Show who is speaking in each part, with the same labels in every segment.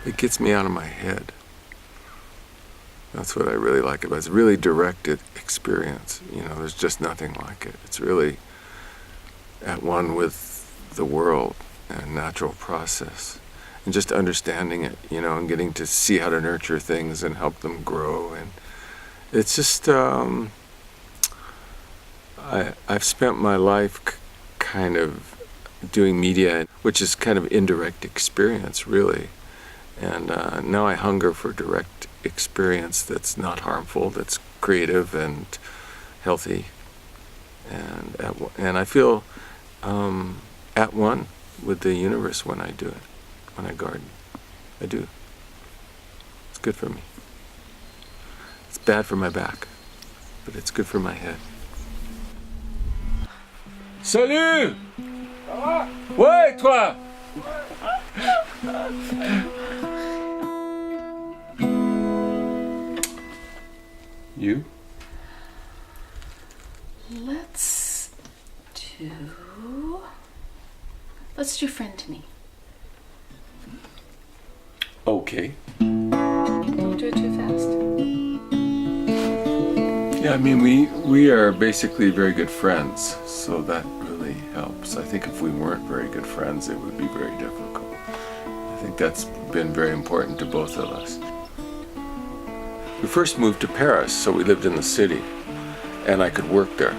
Speaker 1: it gets me out of my head. That's what I really like about it. It's a really directed experience. You know, there's just nothing like it. It's really at one with the world and natural process. And just understanding it, you know, and getting to see how to nurture things and help them grow. And it's just, I've spent my life kind of doing media, which is kind of indirect experience, really. And now I hunger for direct experience that's not harmful, that's creative and healthy. And I feel at one with the universe when I do it, when I garden. I do. It's good for me. It's bad for my back, but it's good for my head. Salut! Ça va? Ouais, toi? You?
Speaker 2: Let's do Friend to Me.
Speaker 1: Okay.
Speaker 2: Don't do it too fast.
Speaker 1: Yeah, I mean, we are basically very good friends, so that really helps. I think if we weren't very good friends, it would be very difficult. I think that's been very important to both of us. We first moved to Paris, so we lived in the city, and I could work there.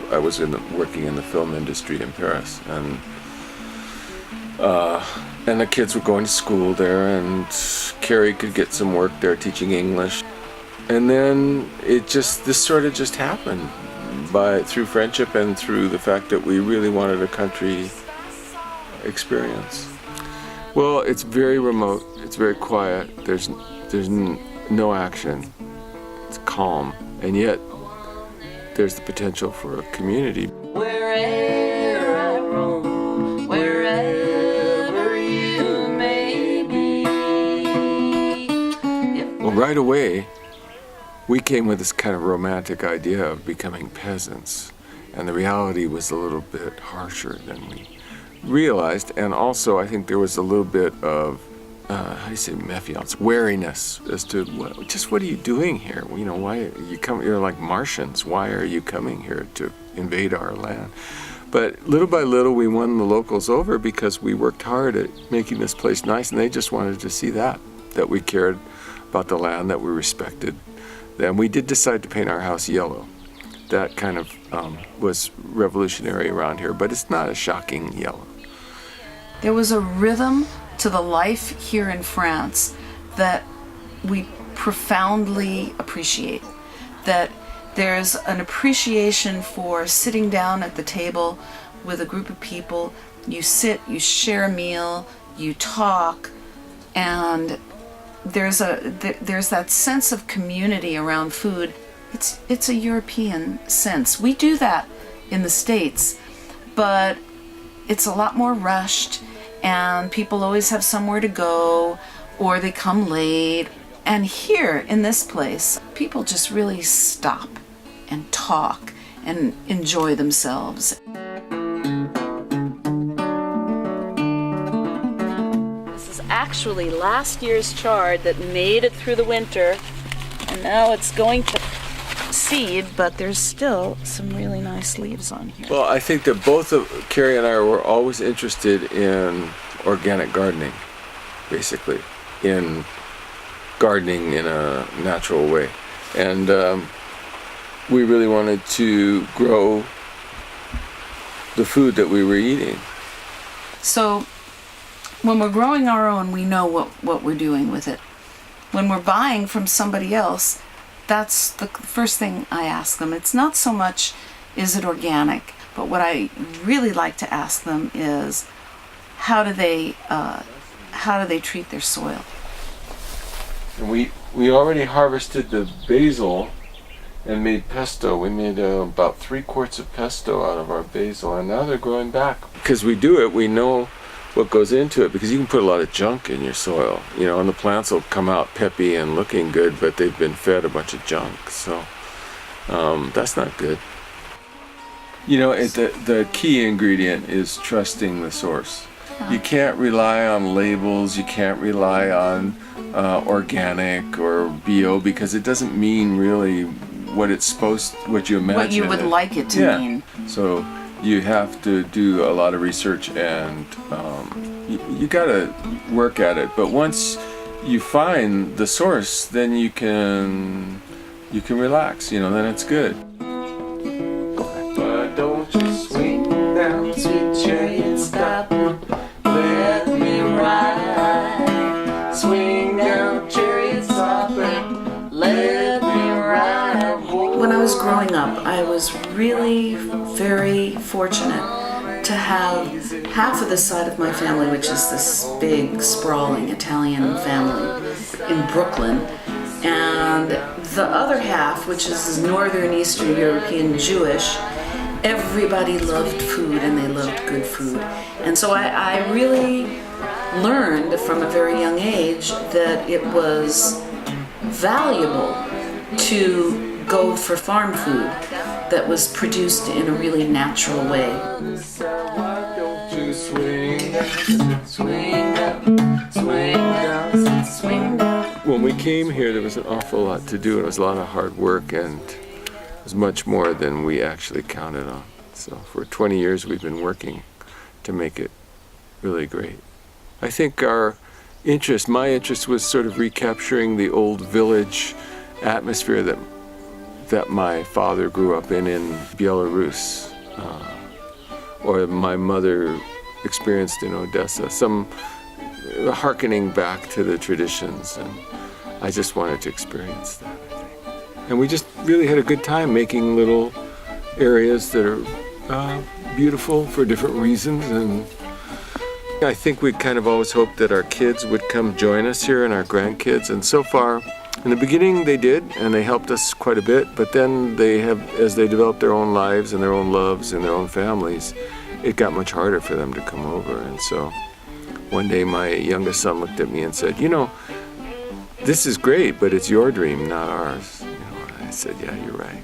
Speaker 1: I was working in the film industry in Paris, and the kids were going to school there, and Carrie could get some work there teaching English. And then this sort of just happened through friendship and through the fact that we really wanted a country experience. Well, it's very remote, it's very quiet, there's no action, it's calm, and yet there's the potential for a community.
Speaker 3: Wherever I roam, wherever you may be.
Speaker 1: Well, right away, we came with this kind of romantic idea of becoming peasants, and the reality was a little bit harsher than we realized, and also I think there was a little bit of how do you say, méfiance, wariness as to what are you doing here? You know, why you're like Martians. Why are you coming here to invade our land? But little by little, we won the locals over because we worked hard at making this place nice, and they just wanted to see that we cared about the land, that we respected. Then we did decide to paint our house yellow. That kind of was revolutionary around here, but it's not a shocking yellow.
Speaker 4: There was a rhythm to the life here in France that we profoundly appreciate. That there's an appreciation for sitting down at the table with a group of people. You sit, you share a meal, you talk, and there's that sense of community around food. It's a European sense. We do that in the States, but it's a lot more rushed, and people always have somewhere to go, or they come late. And here in this place, people just really stop and talk and enjoy themselves.
Speaker 2: This is actually last year's chard that made it through the winter, and now it's going to seed, but there's still some really nice leaves on here.
Speaker 1: Well, I think that both of Carrie and I were always interested in organic gardening, basically, in gardening in a natural way. And we really wanted to grow the food that we were eating.
Speaker 4: So when we're growing our own, we know what we're doing with it. When we're buying from somebody else, that's the first thing I ask them. It's not so much, is it organic? But what I really like to ask them is, how do they treat their soil?
Speaker 1: And we already harvested the basil and made pesto. We made about 3 quarts of pesto out of our basil, and now they're growing back. Because we do it, we know what goes into it, because you can put a lot of junk in your soil, you know, and the plants will come out peppy and looking good, but they've been fed a bunch of junk, so that's not good. You know, the key ingredient is trusting the source. You can't rely on labels. You can't rely on organic or bio, because it doesn't mean really what you imagine.
Speaker 4: What you would like it to mean.
Speaker 1: So you have to do a lot of research, and you got to work at it. But once you find the source, then you can relax. Then it's good. But don't you swing down, sweet chariot, stop and let me ride. Swing down, chariot, stop and let me ride.
Speaker 4: When I was growing up, I was really very fortunate to have half of the side of my family, which is this big, sprawling Italian family in Brooklyn, and the other half, which is Northern Eastern European Jewish. Everybody loved food, and they loved good food. And so I really learned from a very young age that it was valuable to go for farm food that was produced in a really natural way.
Speaker 1: When we came here, there was an awful lot to do. It was a lot of hard work, and it was much more than we actually counted on. So for 20 years, we've been working to make it really great. I think my interest was sort of recapturing the old village atmosphere that my father grew up in Belarus, or my mother experienced in Odessa, some hearkening back to the traditions, and I just wanted to experience that, I think. And we just really had a good time making little areas that are beautiful for different reasons, and I think we kind of always hoped that our kids would come join us here and our grandkids, and so far, in the beginning they did, and they helped us quite a bit, but then as they developed their own lives and their own loves and their own families, it got much harder for them to come over. And so one day my youngest son looked at me and said, this is great, but it's your dream, not ours. And I said, yeah, you're right.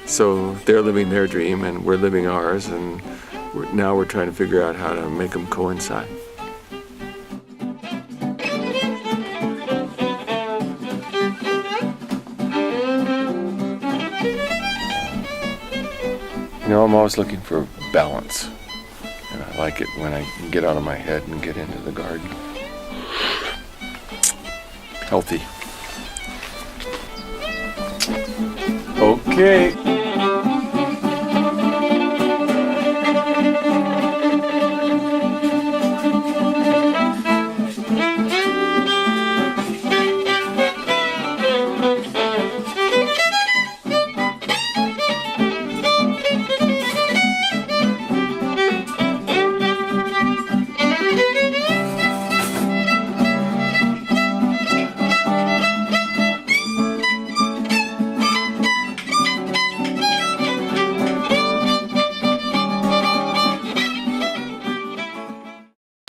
Speaker 1: So they're living their dream and we're living ours, and now we're trying to figure out how to make them coincide. I'm always looking for balance, and I like it when I can get out of my head and get into the garden. Healthy. Okay.